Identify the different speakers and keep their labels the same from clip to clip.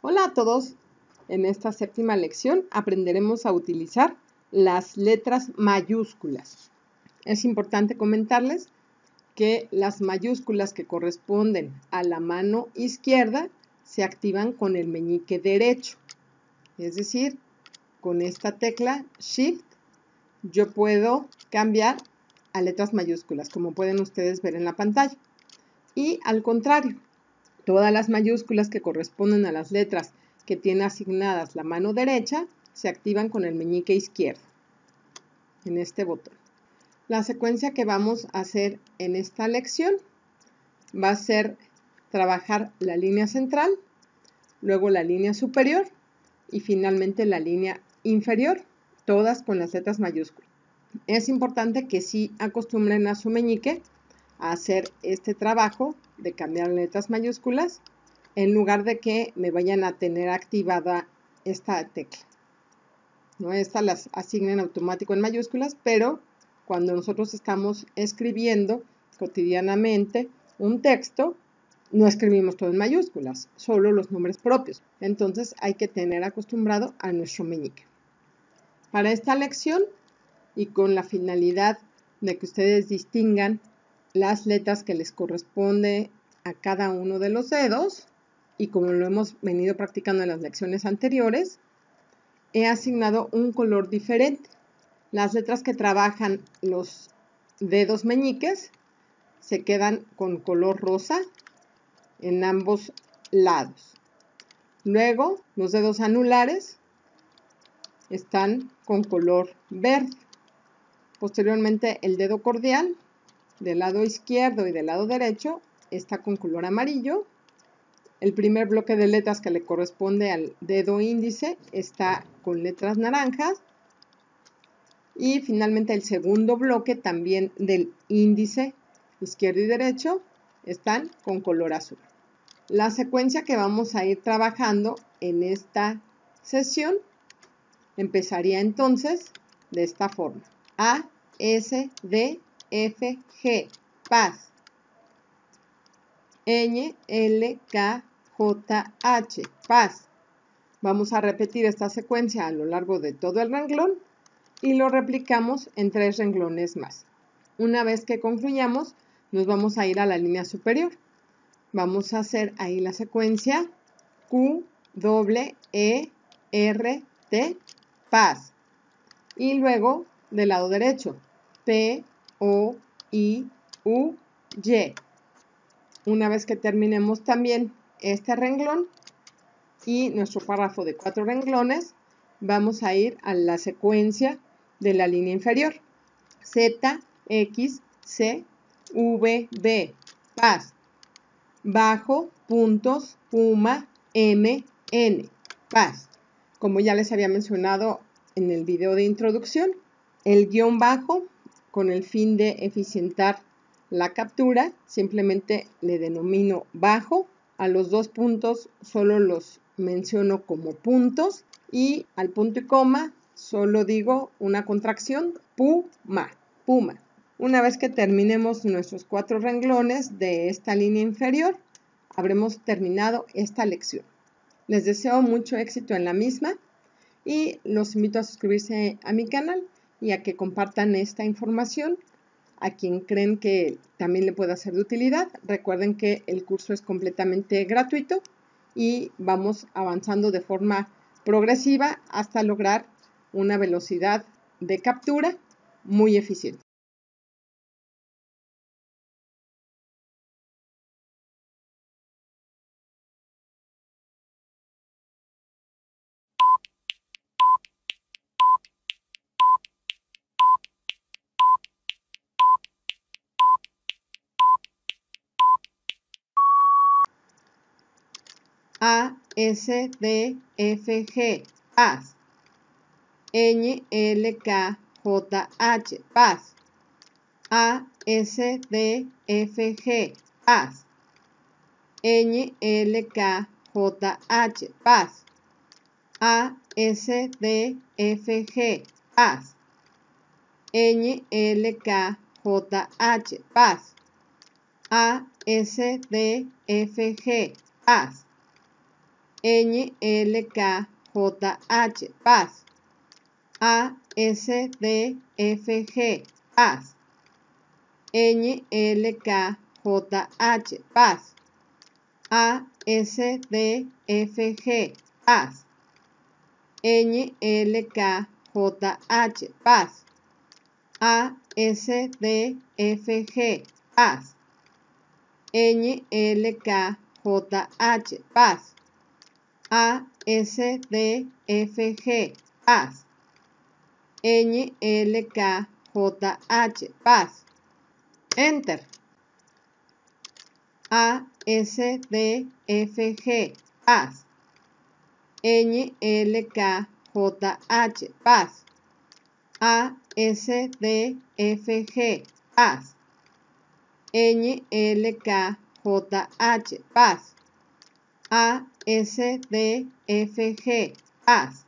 Speaker 1: Hola a todos, en esta séptima lección aprenderemos a utilizar las letras mayúsculas. Es importante comentarles que las mayúsculas que corresponden a la mano izquierda se activan con el meñique derecho. Es decir, con esta tecla Shift yo puedo cambiar a letras mayúsculas, como pueden ustedes ver en la pantalla. Y al contrario, todas las mayúsculas que corresponden a las letras que tiene asignadas la mano derecha se activan con el meñique izquierdo, en este botón. La secuencia que vamos a hacer en esta lección va a ser trabajar la línea central, luego la línea superior y finalmente la línea inferior, todas con las letras mayúsculas. Es importante que sí acostumbren a su meñique a hacer este trabajo de cambiar letras mayúsculas en lugar de que me vayan a tener activada esta tecla. ¿No? Estas las asignen automático en mayúsculas, pero cuando nosotros estamos escribiendo cotidianamente un texto, no escribimos todo en mayúsculas, solo los nombres propios. Entonces hay que tener acostumbrado a nuestro meñique. Para esta lección y con la finalidad de que ustedes distingan las letras que les corresponde a cada uno de los dedos, y como lo hemos venido practicando en las lecciones anteriores, he asignado un color diferente. Las letras que trabajan los dedos meñiques se quedan con color rosa en ambos lados. Luego, los dedos anulares están con color verde. Posteriormente, el dedo cordial del lado izquierdo y del lado derecho está con color amarillo. El primer bloque de letras que le corresponde al dedo índice está con letras naranjas. Y finalmente el segundo bloque también del índice izquierdo y derecho están con color azul. La secuencia que vamos a ir trabajando en esta sesión empezaría entonces de esta forma. A, S, D, F, G, paz. Ñ, L, K, J, H, paz. Vamos a repetir esta secuencia a lo largo de todo el renglón y lo replicamos en 3 renglones más. Una vez que concluyamos, nos vamos a ir a la línea superior. Vamos a hacer ahí la secuencia Q, E, R, T, paz. Y luego del lado derecho, P, O, I, U, Y. Una vez que terminemos también este renglón y nuestro párrafo de 4 renglones, vamos a ir a la secuencia de la línea inferior. Z, X, C, V, B, paz. Bajo, puntos, puma, M, N, paz. Como ya les había mencionado en el video de introducción, el guión bajo, con el fin de eficientar la captura, simplemente le denomino bajo. A los 2 puntos solo los menciono como puntos y al punto y coma solo digo una contracción, puma, puma. Una vez que terminemos nuestros 4 renglones de esta línea inferior, habremos terminado esta lección. Les deseo mucho éxito en la misma y los invito a suscribirse a mi canal y a que compartan esta información a quien creen que también le pueda ser de utilidad. Recuerden que el curso es completamente gratuito y vamos avanzando de forma progresiva hasta lograr una velocidad de captura muy eficiente. A, S, D, F, G, paz. Ñ, L, K, J, H, paz. A, S, D, F, G, paz. Ñ, L, K, J, H, paz. A, S, D, F, G, paz. Ñ, L, K, J, H, paz. A, S, D, F, G, paz. NLKJH, paz. ASDFG, paz. NLKJH, paz. ASDFG, paz. NLKJH, paz. ASDFG, paz. NLKJH, paz. ASDFG, paz. NLKJH, paz. Enter. ASDFG, paz. NLKJH, paz. ASDFG, paz. NLKJH, paz. ASDFG, paz.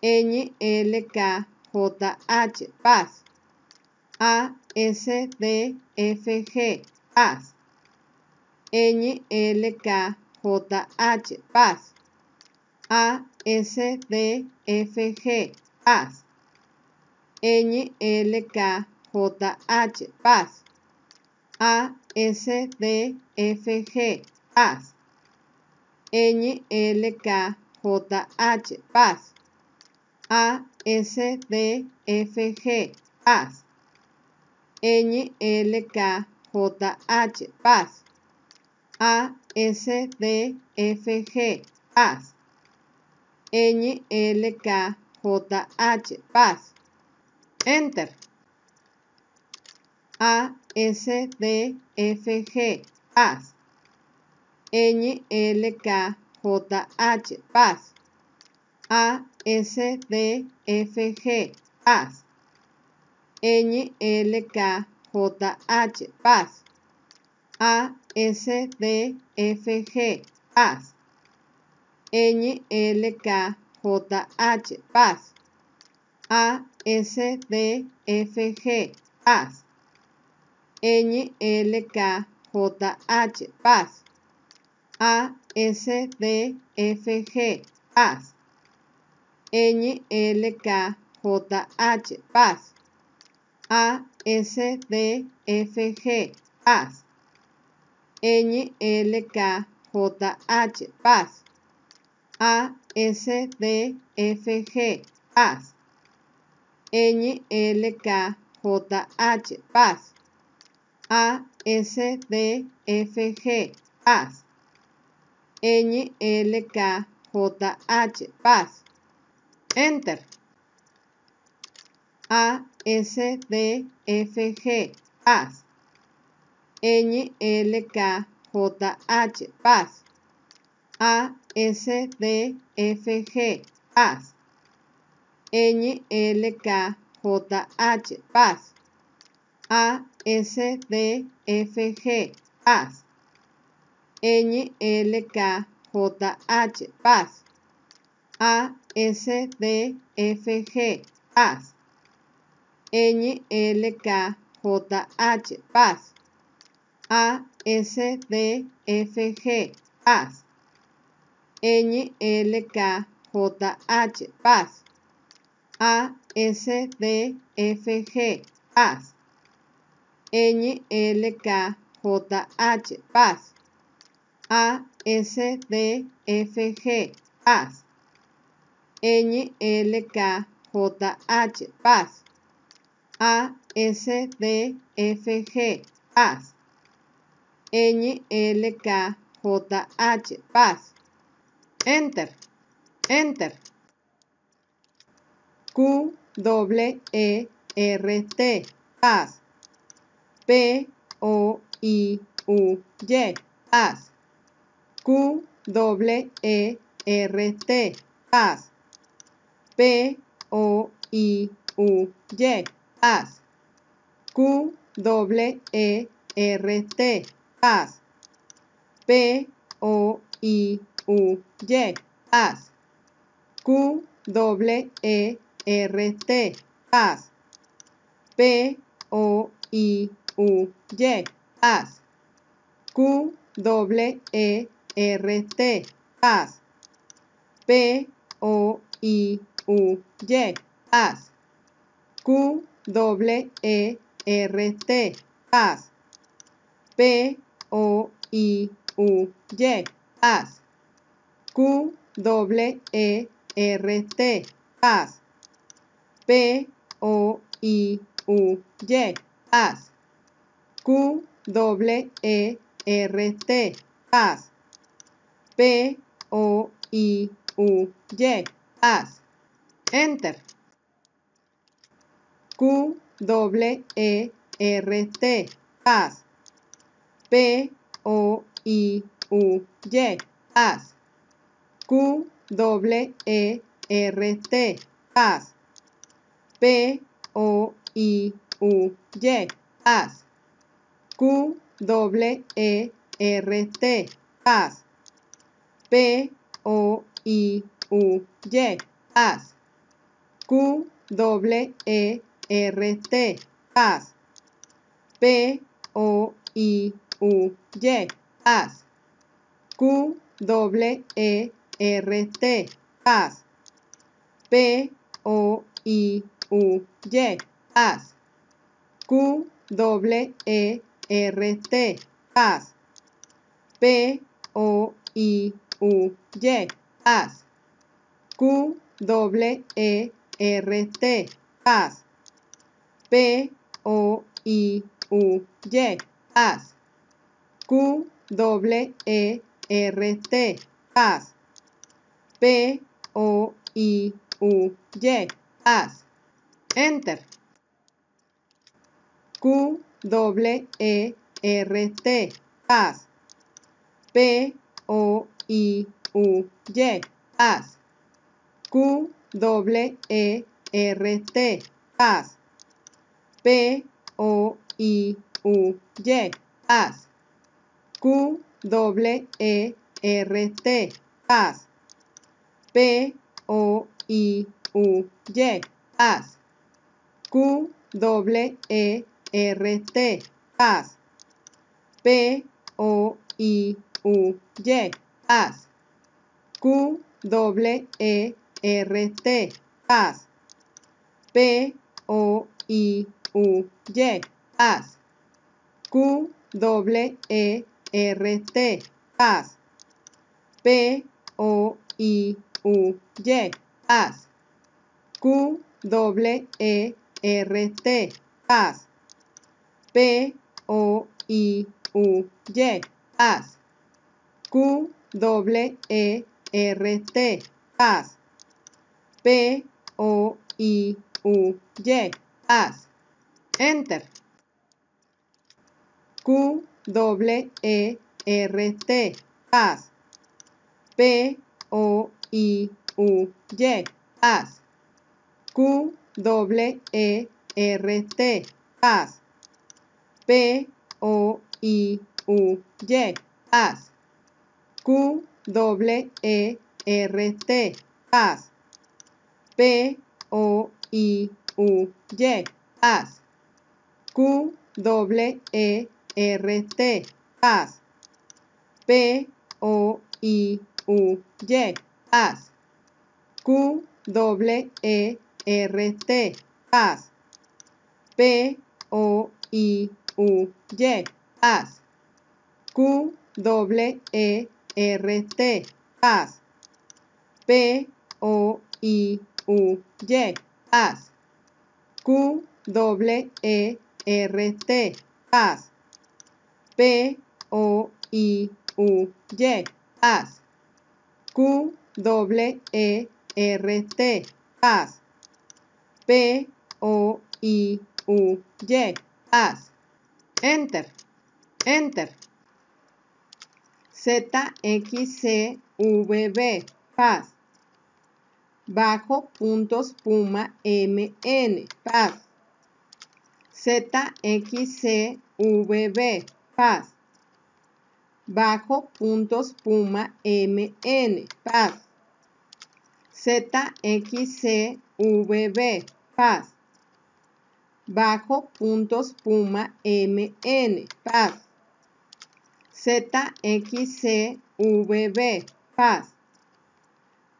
Speaker 1: NLKJH, paz. ASDFG, paz. NLKJH, paz. ASDFG, paz. NLKJH, paz. ASDFG, paz. NLKJH, paz. ASDFG, paz. NLKJH, paz. ASDFG, paz. NLKJH, paz. Enter. ASDFG, paz. NLKJH, paz. ASDFG, paz. NLKJH, paz. ASDFG, paz. NLKJH, paz. ASDFG, paz. NLKJH, paz. ASDFG, paz. NLKJH, paz. ASDFG, paz. NLKJH, paz. ASDFG, paz. NLKJH, paz. ASDFG, paz. NLKJH, paz. Enter. ASDFG, paz. NLKJH, paz. ASDFG, paz. NLKJH, paz. ASDFG, paz. NLKJH, paz. ASDFG, paz. NLKJH, paz. ASDFG, paz. NLKJH, paz. ASDFG, paz. NLKJH, paz. ASDFG, paz. NLKJH, paz. ASDFG, paz. NLKJH, paz. Enter. Enter. QWERT, paz. POIUY, paz. QWERT, paz. POIUY, paz. QWERT, paz. POIUY, paz. QWERT, paz. POIUY, paz. QWERT, paz, P-O-I-U-Y, paz, Q-E-E-R-T, paz, P-O-I-U-Y, paz, Q-E-E-R-T, paz, P-O-I-U-Y, paz, Q-E-E-R-T, paz, P-O-I-U-Y, paz. Enter. Q-E-E-R-T, paz, P-O-I-U-Y, paz, Q-E-E-R-T, paz, P-O-I-U-Y, paz, Q-E-E-R-T, paz, P-O-I-U-Y, paz, Q-E-E-R-T, paz, P-O-I-U-Y, paz, Q-E-E-R-T, paz, P-O-I-U-Y, paz, Q-E-E-R-T, paz, P-O-I-U-Y, paz, Q-E-E-R-T, paz, P-O-I-U-Y, paz, Q-E-E-R-T, paz, P-O-I-U-Y, paz. Enter. Q-E-E-R-T, paz, P-O-I-U-Y, paz, Q-E-E-R-T, paz, P-O-I-U-Y, paz, Q-E-E-R-T, paz, P-O-I-U-Y, paz, Q-E-E-R-T, paz, P-O-I-U-Y, paz, Q-E-E-R-T, paz, P-O-I-U-Y, paz, Q-E-E-R-T, paz, P-O-I-U-Y, paz, Q-E-E-R-T, paz, P-O-I-U-Y, paz, Q-E-E-R-T, paz, P-O-I-U-Y, paz. Enter. Q-E-E-R-T, paz, P-O-I-U-Y, paz, Q-E-E-R-T, paz, P-O-I-U-Y, paz, Q-E-E-R-T, paz, P-O-I-U-Y, paz, Q-E-E-R-T, paz, P-O-I-U-Y, paz, Q-E-E-R-T, paz, P-O-I-U-Y, paz, Q-E-E-R-T, paz, P-O-I-U-Y, paz, Q-E-E-R-T, paz, P-O-I-U-Y, paz, Q-E-E-R-T, paz, P-O-I-U-Y, paz. Enter. Enter. ZXCVB, paz, bajo puntos puma MN, paz, ZXCVB, paz, bajo puntos puma MN, paz, ZXCVB, paz, bajo puntos puma MN, paz, ZXCVB, paz,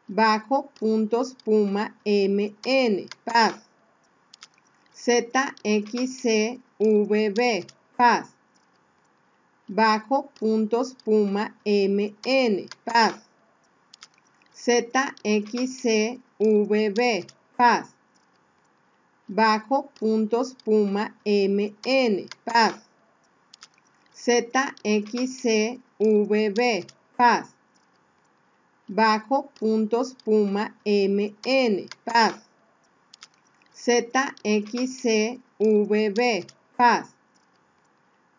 Speaker 1: bajo puntos Puma MN, paz. ZXCVB, paz. Bajo puntos Puma MN, paz. ZXCVB, paz. Bajo puntos Puma MN, paz. ZXCVB, paz. Bajo puntos Puma MN, paz. ZXCVB, paz.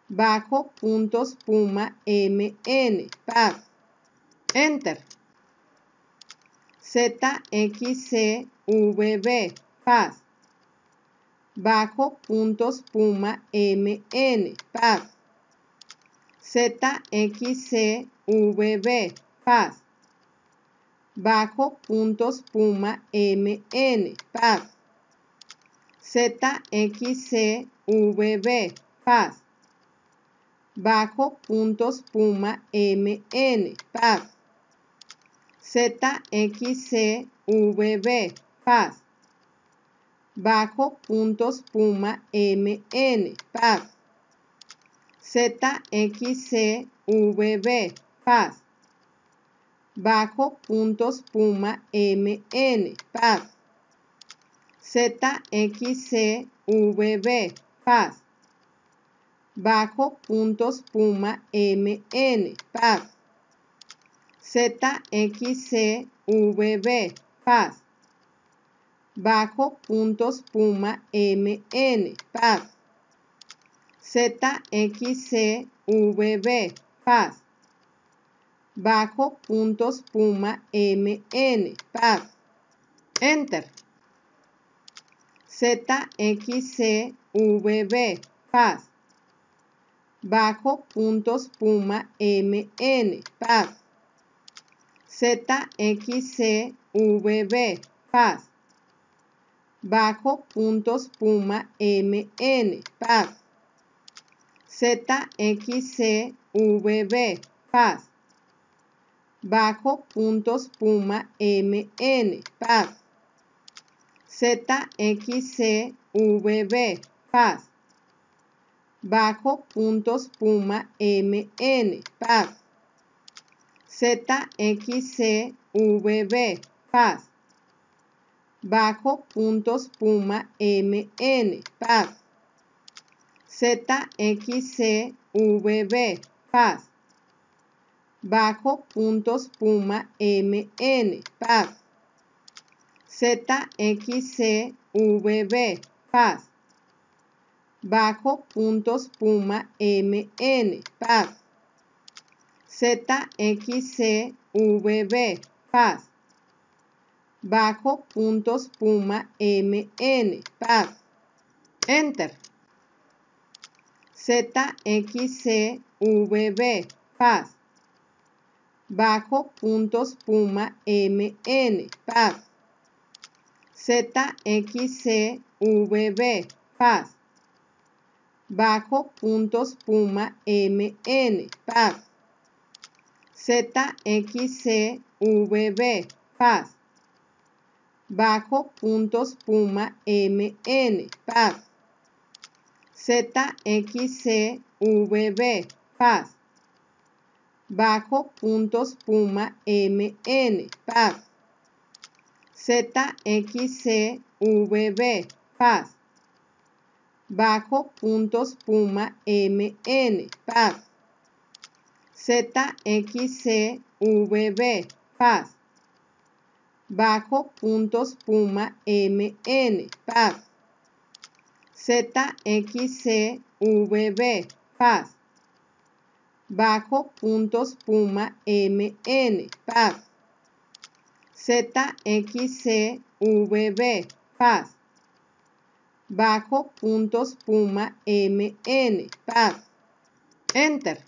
Speaker 1: Bajo puntos Puma MN, paz. Enter. ZXCVB, paz. Bajo puntos Puma MN, paz. ZXCVB, paz. Bajo puntos Puma MN, paz. ZXCVB, paz. Bajo puntos Puma MN, paz. ZXCVB, paz. Bajo puntos Puma MN, paz. ZXCVB, paz. Bajo puntos Puma MN, paz. ZXCVB, paz. Bajo puntos Puma MN, paz. ZXCVB, paz. Bajo puntos Puma MN, paz. ZXCVB, paz. Bajo puntos Puma MN, paz. Enter. ZXCVB, paz. Bajo puntos Puma MN, paz. ZXCVB, paz. Bajo puntos Puma MN, paz. ZXCVB, paz. Bajo puntos Puma MN, paz. ZXCVB, paz. Bajo puntos Puma MN, paz. ZXCVB, paz. Bajo puntos Puma MN, paz. ZXCVB, paz. Bajo puntos Puma MN, paz. ZXCVB, paz. Bajo puntos Puma MN, paz. ZXCVB, paz. Bajo puntos Puma MN, paz. Enter. ZXCVB, paz. Bajo puntos Puma MN, paz. ZXCVB, paz. Bajo puntos Puma MN, paz. ZXCVB, paz. Bajo puntos Puma MN, paz. ZXCVB, paz. Bajo puntos Puma MN, paz. ZXCVB, paz. Bajo puntos Puma MN, paz. ZXCVB, paz. Bajo puntos Puma MN, paz. ZXCVB, paz. Bajo puntos Puma MN, paz. ZXCVB, paz. Bajo puntos Puma MN, paz. Enter.